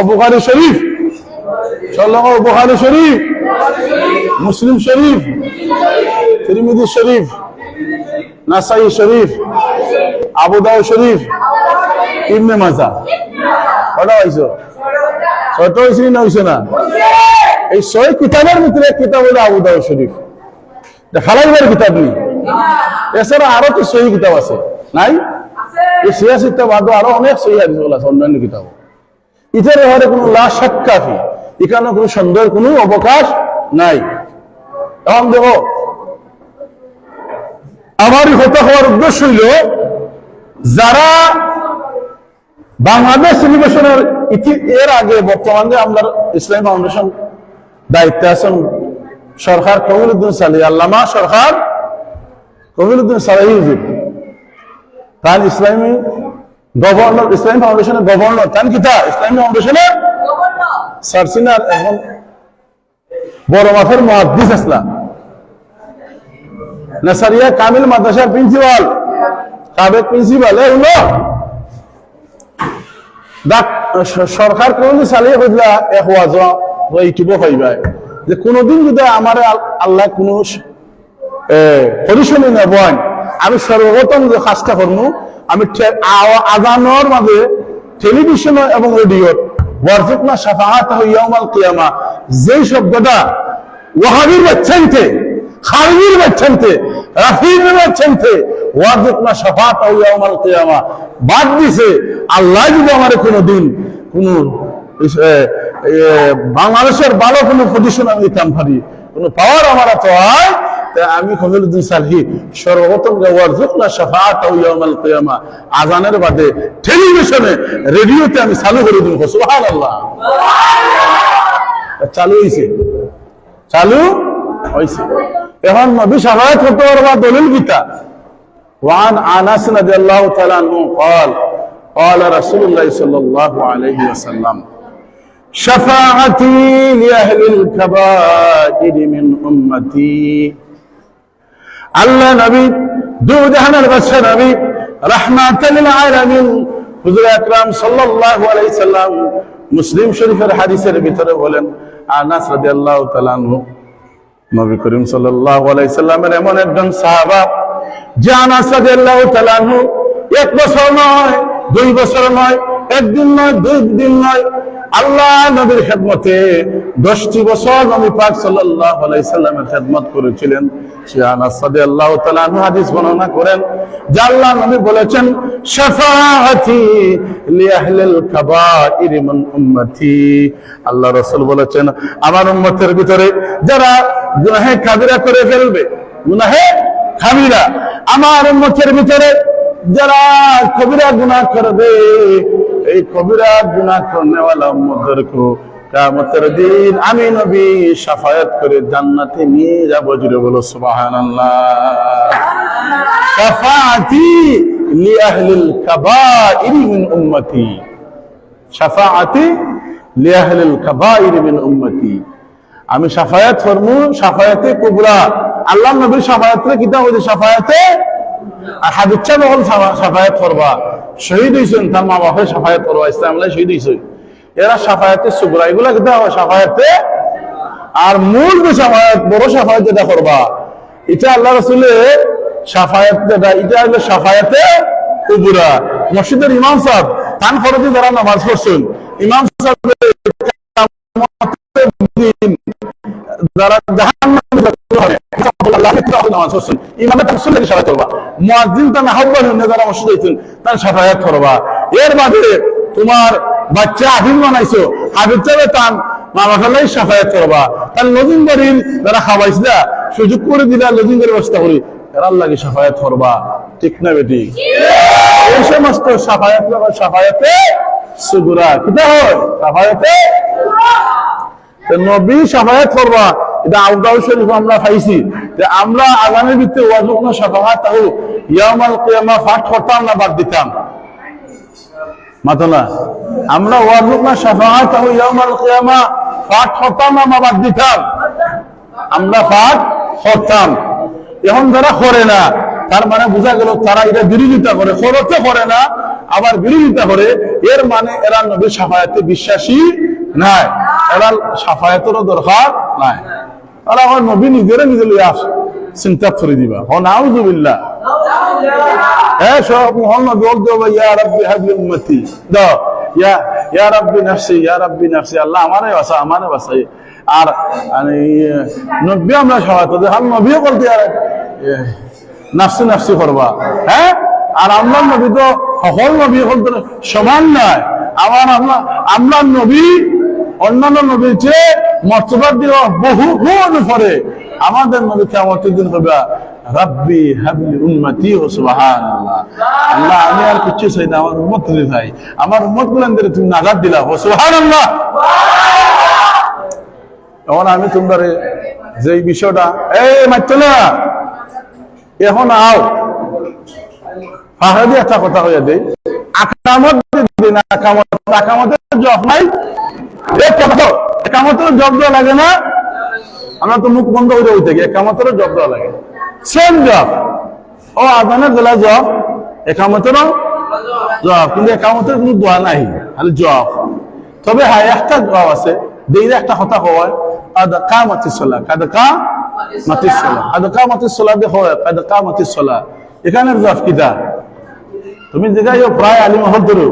বুখারী শরীফ, বুখারী শরীফ, মুসলিম শরীফ, তিরমিজি শরীফ, নাসাই শরীফ, আবু দাউদ শরীফ, ইবনে মাজাহ। কটা হইছে? 6টা হইছে না হইছে না? এই 6 কিতাবের ভিতরে এক কিতাব হলো আবু দাউদ শরীফ, ফালাইবার কিতাব নেই। এছাড়া আরো তো সহি কিতাব আছে নাই? এই 86টা বাদে আরো অনেক সহি হাদিস আছে অন্যান্য কিতাব। ইটার ব্যাপারে কোনো লা শাক কাফি, এখানে কোনো সন্দেহের কোনো অবকাশ নাই। এখন দেখো, আমার কথা হওয়ার উদ্দেশ্য হইল যারা বাংলাদেশ টেলিভিশনের এর আগে বর্তমানে আমরা ইসলামী ফাউন্ডেশন দায়িত্বে আছেন সরকার কবিরউদ্দিন সালেহী, আল্লামা সরকার কবিরউদ্দিন সালেহী হুজুর, তার ইসলামী গভর্নর, ইসলামী ফাউন্ডেশনের গভর্নর, তান কিতা ইসলামী ফাউন্ডেশনের সারসিনার এখন বড় মাফের মুহাদ্দিস আসলাম, নাসারিয়া কামিল মাদ্রাসার প্রিন্সিপাল, সাবেক প্রিন্সিপাল, এগুলো সরকার কবিরউদ্দিন সালেহী হুজুরা এক ওয়াজ ইউটিউবে পাইবাই যে কোনদিন যদি আমার আল্লাহ কোন পরিশ্রমী নেবেন, আমি সর্বপ্রথম যে কাজটা করবো, আমি আজানোর মাঝে টেলিভিশন এবং রেডিওর ওয়ারযুকনা শাফাআতাহু ইয়াউমাল কিয়ামা যেই শব্দটা ওয়াহাবির বাচ্চানতে, খালির বাচ্চানতে, রাফির বাচ্চানতে ওয়ারযুকনা শাফাআতাহু ইয়াউমাল কিয়ামা বাদ দিছে, আল্লাহ যদি আমার কোনদিন কোন বাংলাদেশের ভালো কোনো পজিশন আমি দিতাম পারি, কোন পাওয়ার আমার তো হয়, আমি কবিরউদ্দিন সালেহী সর্বপ্রথম ওয়ারযুকনা শাফাআতাহু ইয়াউমাল কিয়ামা আজানের বাদে টেলিভিশনে রেডিওতে আমি চালু করে দিব। সুবহানাল্লাহ। চালু হইছে, চালু হইছে। এখন নবী শাফাআত করতে পারবা দলিল কিতা? ওয়ান আনাস রাদিয়াল্লাহু তাআলা আনহু قال قال رسول الله صلى الله عليه وسلم شفاعتي لأهل الكبائر من أمتي। আল্লাহ নবী, দু জাহানের বাদশা নবী, রাহমাতাল লিল আলামিন হুজুর আকরাম সাল্লাল্লাহু আলাইহি সাল্লাম মুসলিম শরীফের হাদিসের ভিতরে বলেন, আনাস রাদিয়াল্লাহু তাআলা আনহু নবী করিম সাল্লাল্লাহু আলাইহি সাল্লামের এমন একজন সাহাবা যে আনাস রাদিয়াল্লাহু তাআলা আনহু 1 বছর নয়, 2 বছর নয়, 1 দিন নয়, 2 দিন নয়, আল্লাহ নবীর খেদমতে 10টি বছর নবী পাক সাল্লাল্লাহু আলাইহি সাল্লামের খেদমত করেছিলেন। সে আনাস রাদিয়াল্লাহু তাআলা আনহু হাদিস বর্ণনা করেন যে আল্লাহ নবী বলেছেন, শাফাআতি লি আহলিল কাবাইর মিন উম্মতি। আল্লাহ রাসূল বলেছেন, আমার উম্মতের ভিতরে যারা গুনাহে কাবিরা করে ফেলবে, গুনাহে কাবিরা, আমার উম্মতের ভিতরে যারা কবিরা গুনাহ করবে, এই কবিরা গুনাহ করনেওয়ালা উম্মতদেরকে কিয়ামতের দিন আমি নবী শাফায়াত করে জান্নাতে নিয়ে যাব। জুড়ে বলো সুবহানাল্লাহ। শাফাআতি লি আহলিল কাবাইর মিন উম্মতি, শাফাআতি লি আহলিল কাবাইর মিন উম্মতি, আমি শাফায়াত করবো, শাফায়াতে কুবরা। আল্লাহ নবীর শাফায়াতে কিতাব হইছে শাফায়াতে, আর হাদিসা বল শাফায়াত করবা, শহীদ হইছেন তার মা বাপের শাফায়াত করবা, ইসলাম লাই শহীদ হইছে, এরা শাফায়াতে সুগরা, এগুলা কিতাব হয় শাফায়াতে। আর মূল যে শাফায়াত, বড় শাফায়াত যেটা করবা, এটা আল্লাহ রাসূলের শাফায়াত, যেটা এটা হলো শাফায়াতে কুবরা। মসজিদের ইমাম সাহেব তান ফরজে যারা নামাজ পড়ছেন, ইমাম সাহেব যারা জাহান্নামে যাবে, নামাজ পড়ছেন, ইমামের তাফসীরের শাফায়াত করবা, মুয়াজ্জিন তান আহ্বান যারা মসজিদে আছেন তার শাফায়াত করবা। এর বাদে তোমার বাচ্চা হাফিজ বানাইছো, হাফিজ চাবে তান মামা খালাই সাফায়াত করবা, তার নদীন বাড়ির যারা খাওয়াইছিলা সুযোগ করে দিলা নদীন বাড়ির ব্যবস্থা করি এরা আল্লাহকে সাফায়াত করবা, ঠিক না বেটি? এই সমস্ত সাফায়াতে সুগুরা কিতা হয়? সাফায়াতে নবী সাফায়াত করবা। এটা আউদাউ শরীফ আমরা পাইছি যে আমরা আগামীর ভিতরে ওয়াজুক না সাফায়াত তাহু ইয়াউমাল কিয়ামা ফাট করতাম না বাদ দিতাম মাতনা, আমরা ওয়াজুক না সাফায়াত তাহু ইয়াউমাল কিয়ামা ফাট করতাম না বাদ দিতাম, আমরা ফাট করতাম। এখন যারা করে না তার মানে বোঝা গেল তারা এটা বিরোধিতা করে, খরচে করে না আবার বিরোধিতা করে, এর মানে এরা নবীর সাফায়াতে বিশ্বাসী নাই, এরা সাফায়াতেরও দরকার নাই। তারা আমার নবী নিজেরা নিজে লিয়া চিন্তা করে দিবা। হ নাউযুবিল্লাহ। হ্যাঁ সব মোহন নবী বলতে ইয়া রাব্বি হাবলি উম্মতি দাও, ইয়া রাব্বি নাফসি, ইয়া রাব্বি নাফসি, আল্লাহ আমারে বাঁচা, আমারে বাঁচাই। আর নবী আমরা সাফায়াত হাল নবীও বলতে নাফসি নাফসি করবা। হ্যাঁ, আর আমরা নবী তো সকল নবী বলতে সমান নয়। আমরা নবী অন্যান্য নবীর চেয়ে মর্যাদা দিয়ে বহু অনুসারে আমাদের নবী কিয়ামতের দিন হবে রাব্বি হাবলি উম্মতি ও সুবহানাল্লাহ। আল্লাহ আমি আর কিছু চাই না, আমার উম্মত তুমি চাই, আমার উম্মত গুলানদের তুমি নাজাত দিলা, ও সুবহানাল্লাহ। এখন আমি তোমরা যে বিষয়টা এই মাত্র না এখন আও ফাহাদি একটা কথা হইয়া দেই, আকামত দিন আকামতের জব নাই, একামতের জব দেওয়া লাগে না, আমরা তো মুখ বন্ধ করে হইতে গিয়ে একামতেরও জব দেওয়া লাগে, সেম জব। ও আদানের জেলা জব, একামতেরও জব, কিন্তু একামতের কোনো দোয়া নাই, খালি জব। তবে হ্যাঁ একটা জব আছে, দেইলে একটা কথা হয় কাদ কামাতিস সালাহ, কাদ কামাতিস সালাহ, কাদ কামাতিস সালাহ দে হয় কাদ কামাতিস সালাহ। এখানের জব কিটা তুমি যেটা প্রায় আলিম হল ধরো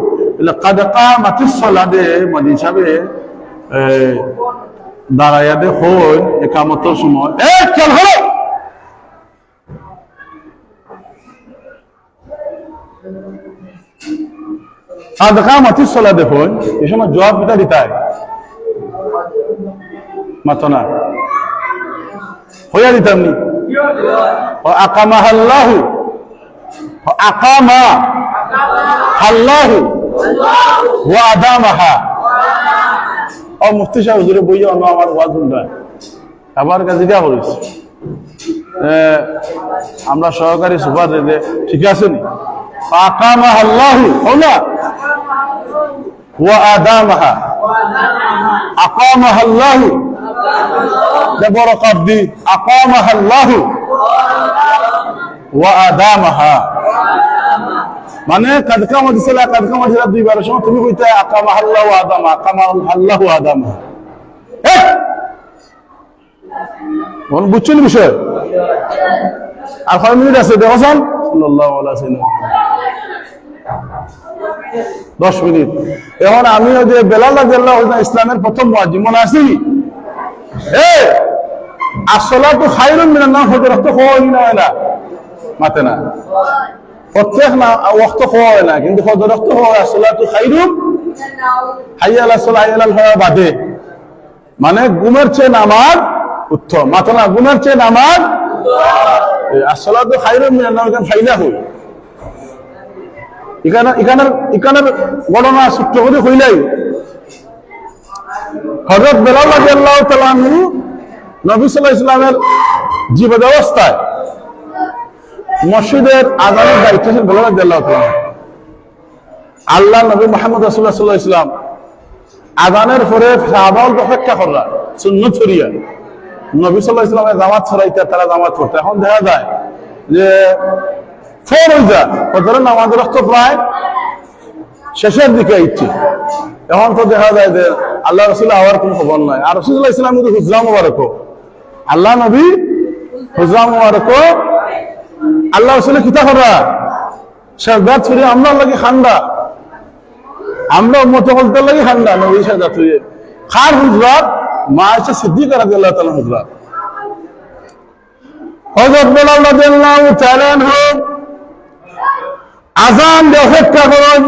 কাদ কামাতিস সালাহ দে মানে হিসাবে দাঁড়াইয়া দে হই একামতের সময় চল হলো কাদ কামাতিস সালাহ দে হই, এই সময় জবাব কিটা দিতায় মাতো না হইয়া দিতাম নি আকামা আল্লাহু, আকামা আল্লাহু ওয়া আদামাহা। ও মুফতি সাহেব হুজুরে বইয়া অন্য আমার ওয়াজ শুনবা আবার কাছে দিয়া করিস, আমরা সহকারী সুপার দে ঠিক আছে নি আকামা আল্লাহু হলা ওয়া আদামাহা, আকামা আল্লাহু বড় কাব্দি আকামা আল্লাহু ওয়া আদামাহা, মানে কাদ কামাতিস সালাহ কাদ কামাতিস সালাহ দুইবার সময় তুমি কইতে আকামা আল্লাহু ওয়া আদামা, আকামা আল্লাহু ওয়া আদামা। বল বুঝছেন বিষয়? আর 5 মিনিট আছে দেখছেন সাল্লাল্লাহু আলাইহি ওয়াসাল্লাম 10 মিনিট। এখন আমি ওই যে বেলাল রাদিয়াল্লাহু আনহু ইসলামের প্রথম মুয়াজ্জিন মনে আছে আসসালাতু খায়রুম মিনান নাওম, হতে রক্ত হয় না মাতে না প্রত্যেক না ওয়াক্ত হয় না, কিন্তু হতে রক্ত হয় আসসালাতু খায়রুম হাইয়া আলাস সালাহ হাইয়া আলাল ফালাহ বাদে, মানে ঘুমের চেয়ে নামাজ উত্তম, মাতে না ঘুমের চেয়ে নামাজ আসসালাতু খায়রুম মিনান নাওম এখানে ফাইলা হই। এখানের ঘটনা সূত্র করে হইলাই হযরত বেলাল রাদিয়াল্লাহু তাআলা আনহু নবী সাল্লাল্লাহু আলাইহি ওয়াসাল্লামের জীবন অবস্থায় মসজিদের আযানের দায়িত্ব ছিল বেলাল রাদিয়াল্লাহু তাআলা। আল্লাহ নবী মুহাম্মদ রাসূলুল্লাহ সাল্লাল্লাহু আলাইহি ওয়াসাল্লাম আযানের পরে সাহাবাও অপেক্ষা করা সুন্নাত শরিয়া, নবী সাল্লাল্লাহু আলাইহি ওয়াসাল্লামের জামাত ছড়াইতে তারা জামাত পড়তে। এখন দেখা যায় যে ফরজা ফজরের নামাজের রক্ত প্রায় শেষের দিকে ইচ্ছে, এখন তো দেখা যায় যে আল্লাহ রাসূল হওয়ার কোনো খবর নাই। আর রাসূলুল্লাহ ইসলাম কিন্তু হুজরা মুবারক, আল্লাহ নবী হুজরা মুবারক, আল্লাহ রাসূলের কিতাব করা সাজদা ছুড়ে আমরা লাগি খান্ডা, আমরা উম্মত বলতে লাগি খান্ডা, নবী সাজদা ছুড়ে খার হুজরাত মা আয়েশা সিদ্দিকা রাদিয়াল্লাহু তাআলা হুজরাত। হযরত বেলাল রাদিয়াল্লাহু তাআলা আনহু আযান দিয়ে অপেক্ষা করেন,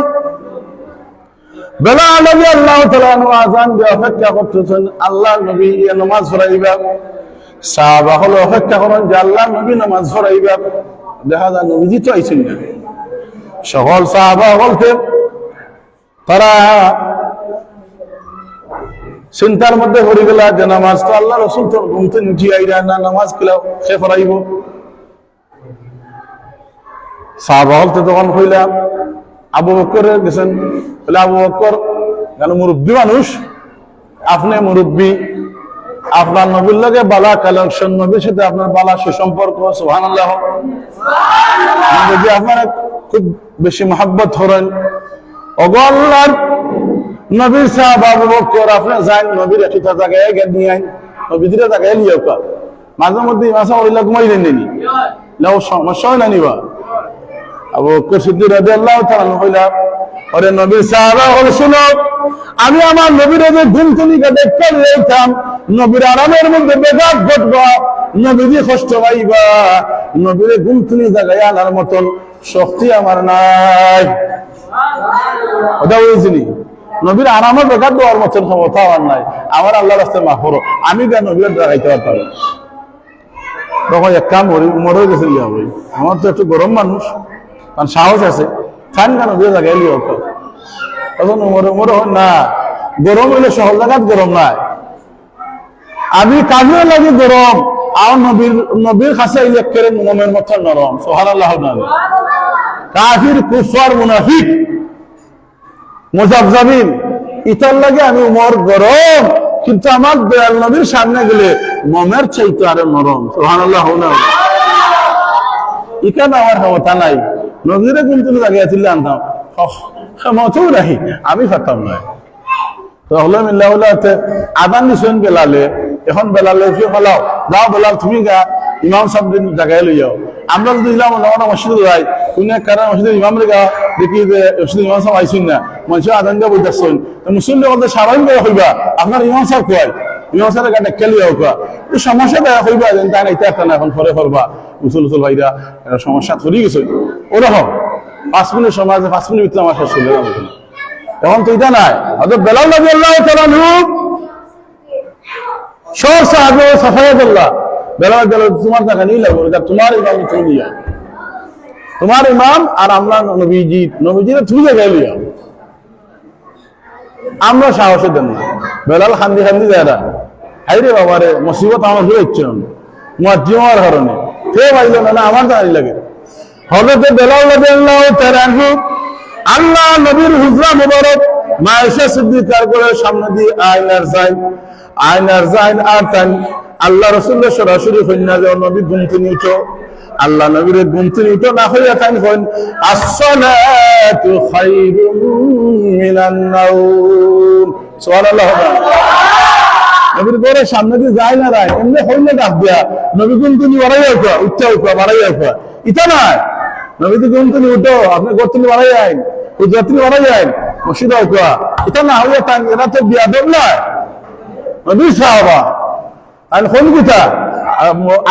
বেলাল রাদিয়াল্লাহু তাআলা আযান দিয়ে অপেক্ষা করতেছেন আল্লাহ নবী নামাজ পড়াইবা। সাহাবা হলো অপেক্ষা করেন যে আল্লাহ নবী নামাজ পড়াইবা। দেখা যায় নবীজি তো আইছেন না। সকল সাহাবা বলতে তারা চিন্তার মধ্যে পড়ে গেল যে নামাজ তো আল্লাহ রাসূল তো ঘুম থেকে উঠি আইরা না, নামাজ কিলা সে পড়াইব। সাহাবা বলতে তখন কইলা আবু বকর গেছেন, বলে আবু বকর কেন মুরব্বী মানুষ, আপনি মুরব্বী, আপনার নবীর লগে বালা কালেকশন, নবীর সাথে আপনার বালা সুসম্পর্ক, সুবহানাল্লাহ। যদি আপনার খুব বেশি মহব্বত করেন, ওগো আল্লাহর নবীর সাহাবা আবু বকর, আপনি যান নবীর একটা জায়গায় গিয়ে নিয়ে আইন, নবীদের জায়গায় লিয়ে কা মাঝে মধ্যে মাসা ওইলা ঘুমাই দেন নি নাও, সমস্যা হয় না নিবা। আবু বকর সিদ্দিক রাদিয়াল্লাহু তাআলা কইলা, ওরে নবীর সাহাবা হল শুনো, আমি আমার নবীর যে ঘুম তুলিকে দেখতে লইতাম, নবীর আরামের মধ্যে বেঘাত ঘটবা, নবীজি কষ্ট পাইবা, নবীর ঘুম তুলি জায়গায় আনার মতন শক্তি আমার নাই। ওটা বুঝিনি, নবীর আরামের বেঘাত দেওয়ার মতন ক্ষমতা আমার নাই, আমার আল্লাহর রাস্তায় মাফ করো, আমি কেন নবীর দাঁড়াইতে পারতাম। তখন এক কাম মরে গেছে লিয়া বই, আমার তো একটু গরম মানুষ, কারণ সাহস আছে, খান কেন নবীর জায়গায় লিয়া তখন মরে না, গরম হইলে সহজ জায়গাত গরম নাই, আমি কাজে লাগে গরম, আর নবীর কাছে ইলেক্টরে মোমের মতো নরম, সুবহানাল্লাহ। কাফির কুফার মুনাফিক মুজাবজাবিন ইতার লাগে আমি উমর গরম, কিন্তু আমার দয়াল নবীর সামনে গেলে মোমের চাইতে আরো নরম, সুবহানাল্লাহ। এখানে আমার ক্ষমতা নাই, নবীরে কিন্তু জায়গায় তুলে আনতাম, ক্ষমতাও নাই, আমি পারতাম না। আদান দিছেন বেলালে, এখন বেলালে ফলাও যাও, বেলাল তুমি গা ইমাম সাহেব জায়গায় লই যাও। আমরা যদি দিলাম মসজিদে যাই, কোন কারণ মসজিদের ইমাম রে গা দেখি যে মসজিদের ইমাম সাহেব আইসুন না, মানুষ আদান দিয়ে বইতেছেন, মুসলিম বলতে স্বাভাবিক হইবা আপনার ইমাম সাহেব কয়, ইমাম সাহেবের গাড়ি খেলি হোক, সমস্যা দেখা হইবা যে তাই না, এটা একটা না, এখন পরে করবা, উচুল উচুল ভাইরা সমস্যা ধরে গেছে, ওরকম 5 মিনিট সময় আছে, 5 মিনিট ভিতরে আমার শেষ হয়ে যাবে। এখন তো এটা নাই, হয়তো বেলাল রাদিয়াল্লাহু তাআলা সব সাহাবে সাফায়াতুল্লাহ, বেলাল তোমার জায়গা নিয়ে লাগবে, তোমার ইমাম তুমি নিয়ে, তোমার ইমাম আর আমরা নবীজির তুমি জায়গায় লিয়া। আমরা সাহসে দেন না, বেলাল খান্দি খান্দি যায় না, হাইরে বাবারে মুসিবত আমার হয়ে যাচ্ছে মুয়াজ্জিমার কারণে, কেউ পাইল না, আমার জানি লাগে। হযরত বেলাল রাদিয়াল্লাহু তাআলা আল্লাহ নবীর হুজরা মুবারক মা আয়েশা সিদ্দিকার করে সামনে দিয়ে আয়নার যাইন আর তান আল্লাহ রাসূলের সরাসরি হইনা যে নবী ঘুম থেকে উঠো, আল্লাহ নবীর ঘুম থেকে উঠো না হইয়া তাই কইন আসসালাতু খায়রুম মিনান নাওম, সুবহানাল্লাহ। নবীর পরে সামনে দিয়ে যায় না রায় এমনি হইলে ডাক দিয়া নবী ঘুম থেকে বাড়াইয়া উঠা, উঠা উঠা বাড়াইয়া উঠা, ইতা নয় নবী ঘুম থেকে উঠো, আপনি ঘর থেকে বাড়াই যান, হুজরা থেকে বাড়াই যান, মসজিদে উঠা, এটা না হইয়া তাই, এরা তো বিয়াদব নয়, নবী সাহাবা। আর কোন কথা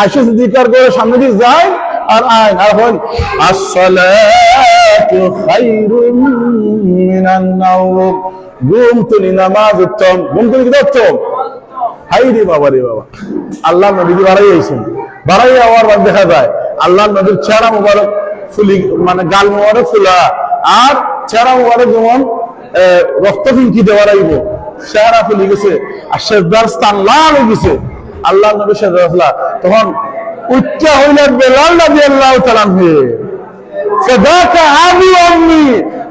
আয়েশা সিদ্দিকার করে সামনে দিয়ে যায় আর আইন আর হন আসসালাতু খায়রুম মিনান নাওম, ঘুম থেকে নামাজ উত্তম, ঘুম থেকে কি উত্তম। হাই রে বাবা রে বাবা, আল্লাহ নবী বাড়াই আইছেন, বাড়াই আওয়ার বাদ দেখা যায় আল্লাহ নবীর চেহারা মুবারক ফুলি, মানে গাল মুবারক ফুলা, আর চেহারা মুবারক যেমন রক্ত ফিনকি দেওয়ার আইব, চেহারা ফুলি গেছে, আর সেজদার স্থান লাল হয়ে গেছে, আল্লাহ নবী সেজদা, তখন উচ্চ হইলেন বেলাল রাদিয়াল্লাহু তাআলা হয়ে, সাদাকা আবি আম্মি,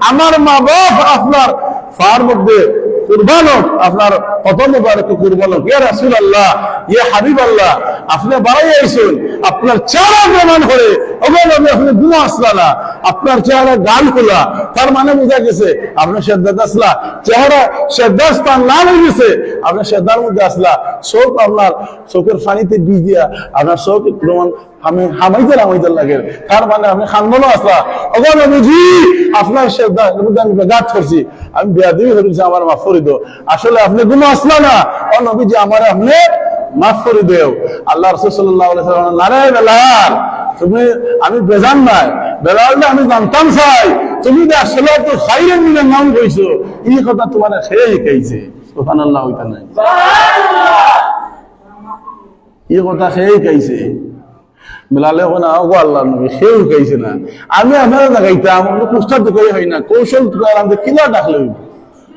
আমার মা বাপ আপনার ফার মধ্যে কুরবান হোক, আপনার কত মুবারক কুরবান হোক, ইয়া রাসূলুল্লাহ, ইয়া হাবিবাল্লাহ, আপনি বাড়াই আইছেন, আপনার চেহারা প্রমাণ করে ওগো নবী আপনি গুনাহ আসলা না, আপনার চেহারা গাল খোলা, তার মানে বোঝা গেছে আপনার সেজদাত আসলা, চেহারা সেজদার স্থান লাল হয়ে গেছে, আপনার সেজদার মধ্যে আসলা, চোখ আপনার চোখের পানিতে ভিজিয়া আপনার চোখ প্রমাণ আমি হামাইতে লাগে, তার মানে আপনি খানদানো আসলা, ওগো নবীজি আপনার সেজদার মধ্যে আমি বেঘাত করছি, আমি বেয়াদবি করেছি, আমার মাফ করে দাও, আসলে আপনি গুনাহ আসলা না, ও নবীজি আমার আপনি মাফ করে দেও। আল্লাহ রাসূল সাল্লাল্লাহু আলাইহি ওয়াসাল্লাম, নারে বেলাল তুমি, আমি বেজান নাই, বেলাল আমি জানতাম চাই তুমি যে আসলে তো খাইরুম মিনান নাওম কইছো এই কথা তোমার খেয়ে শিখাইছে সুবহানাল্লাহ হইতা নাই এই কথা খেয়ে শিখাইছে বেলালে কোন আগো আল্লাহর নবী খেয়ে শিখাইছে না আমি আপনারা দেখাইতাম কুস্তার তো করে হয় না কৌশল আমাদের কিলা ডাকলে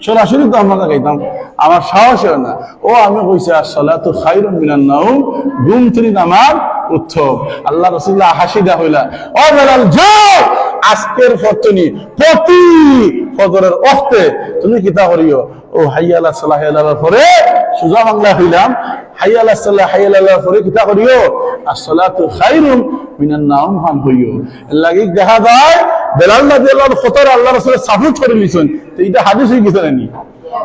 সরাসরি তো আমরা দেখাইতাম আমার সাহস হয় না ও আমি কইছি আসসালাতু খায়রুম মিনান নাওম ঘুম থেকে নামাজ উত্তম আল্লাহ রাসূলুল্লাহ হাসিদা হইলা ও বেলাল যাও আজকের ফতনি প্রতি ফজরের ওয়াক্তে তুমি কিতা করিও ও হাইয়া আলাস সালাহ আলার পরে সুজা বাংলা হইলাম হাইয়া আলাস সালাহ হাইয়া আলার পরে কিতা করিও আসসালাতু খায়রুম মিনান নাওম খান হইও লাগি দেখা যায় বেলাল রাদিয়াল্লাহু খতর আল্লাহ রাসূলের সাপোর্ট করে লিছেন তো এটা হাদিস হই গেছে নানি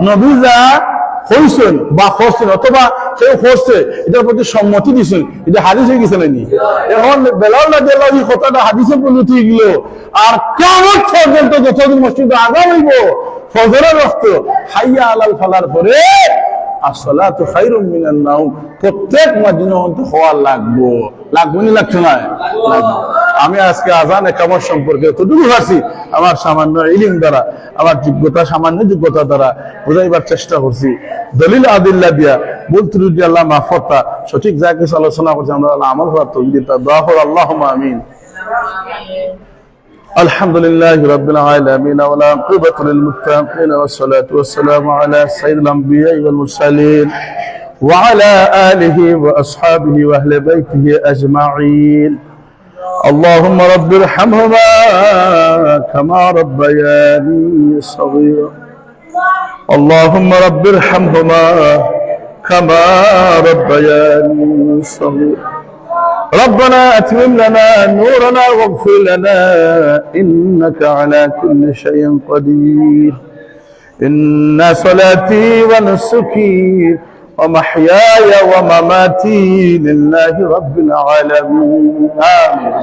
নবী যা হইছেন বা করছেন অথবা কেউ করছে এটার প্রতি সম্মতি দিছেন এটা হাদিস হয়ে গেছে নানি এখন বেলাল রাদিয়াল্লাহু এই কথাটা হাদিসে পরিণত হয়ে গেল আর কিয়ামত পর্যন্ত যতদিন মসজিদে আযান হইব ফজরের ওয়াক্ত হাইয়া আলাল ফালার পরে আসসালাতু খায়রুম মিনান নাওম প্রত্যেক মসজিদে হওয়া লাগবো নি লাগছে না আমি আজকে আযান ইকামত সম্পর্কে যতটুকু পারছি আমার সামান্য ইলম দ্বারা আমার সামান্য যোগ্যতা দ্বারা বুঝাইবার চেষ্টা করছি দলিল আদিল্লাহ দিয়া বলতে যদি আল্লাহ মাফ করতা সঠিক জায়গায় আলোচনা করছি আমরা আমল হওয়ার তৌফিক দাও দোয়া করো আল্লাহুম্মা আমিন الحمد لله رب العالمين والعاقبة للمتقين والصلاة والسلام على سيد الأنبياء والمرسلين وعلى آله وأصحابه وأهل بيته أجمعين اللهم رب ارحمهما كما ربياني صغيرا اللهم رب ارحمهما كما ربياني صغيرا ربنا أتمم لنا نورنا واغفر لنا إنك على كل شيء قدير إن صلاتي ونسكي ومحياي ومماتي لله رب العالمين آمين